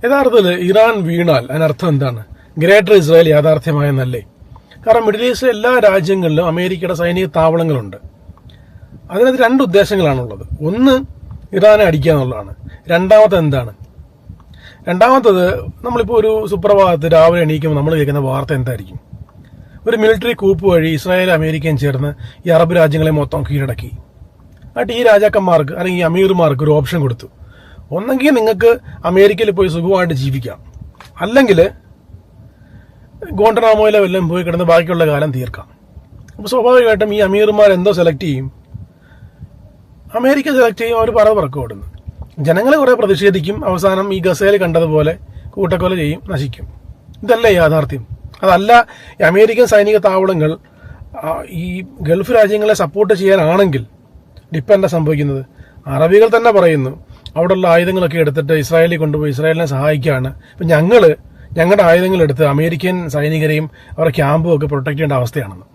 യഥാർത്ഥത്തിൽ ഇറാൻ വീണാൽ അതിനർത്ഥം എന്താണ്? ഗ്രേറ്റർ ഇസ്രായേൽ യാഥാർത്ഥ്യമായെന്നല്ലേ? കാരണം മിഡിൽ ഈസ്റ്റിലെ എല്ലാ രാജ്യങ്ങളിലും അമേരിക്കയുടെ സൈനിക താവളങ്ങളുണ്ട്. അതിനകത്ത് രണ്ട് ഉദ്ദേശങ്ങളാണുള്ളത്. ഒന്ന്, ഇറാനെ അടിക്കുക എന്നുള്ളതാണ്. രണ്ടാമത്തത് നമ്മളിപ്പോൾ ഒരു സുപ്രഭാതത്തിൽ രാവിലെ എണീക്കുമ്പോൾ നമ്മൾ കേൾക്കുന്ന വാർത്ത എന്തായിരിക്കും? ഒരു മിലിറ്ററി കൂപ്പ് വഴി ഇസ്രായേലും അമേരിക്കയും ചേർന്ന് ഈ അറബ് രാജ്യങ്ങളെ മൊത്തം കീഴടക്കി. എന്നിട്ട് ഈ രാജാക്കന്മാർക്ക് അല്ലെങ്കിൽ ഈ അമീർമാർക്ക് ഒരു ഓപ്ഷൻ കൊടുത്തു. ഒന്നെങ്കിൽ നിങ്ങൾക്ക് അമേരിക്കയിൽ പോയി സുഖമായിട്ട് ജീവിക്കാം, അല്ലെങ്കിൽ ഗോണ്ടനാമോയിലെ വല്ലതും പോയി കിടന്ന് ബാക്കിയുള്ള കാലം തീർക്കാം. അപ്പോൾ സ്വാഭാവികമായിട്ടും ഈ അമീർമാർ എന്തോ സെലക്ട് ചെയ്യും? അമേരിക്ക സെലക്ട് ചെയ്യും. അവർ പറക്കും ഓടുന്നു. ജനങ്ങൾ കുറെ പ്രതിഷേധിക്കും. അവസാനം ഈ ഗസയിൽ കണ്ടതുപോലെ കൂട്ടക്കൊല ചെയ്യും, നശിക്കും. ഇതല്ലേ യാഥാർത്ഥ്യം? അതല്ല ഈ അമേരിക്കൻ സൈനിക താവളങ്ങൾ ഈ ഗൾഫ് രാജ്യങ്ങളെ സപ്പോർട്ട് ചെയ്യാനാണെങ്കിൽ ഇപ്പം എന്താ സംഭവിക്കുന്നത്? അറബികൾ തന്നെ പറയുന്നു അവിടെയുള്ള ആയുധങ്ങളൊക്കെ എടുത്തിട്ട് ഇസ്രായേലിൽ കൊണ്ടുപോയി ഇസ്രായേലിനെ സഹായിക്കുകയാണ്. ഇപ്പം ഞങ്ങളുടെ ആയുധങ്ങൾ എടുത്ത് അമേരിക്കൻ സൈനികരെയും അവരുടെ ക്യാമ്പും ഒക്കെ പ്രൊട്ടക്ട് ചെയ്യേണ്ട അവസ്ഥയാണെന്ന്.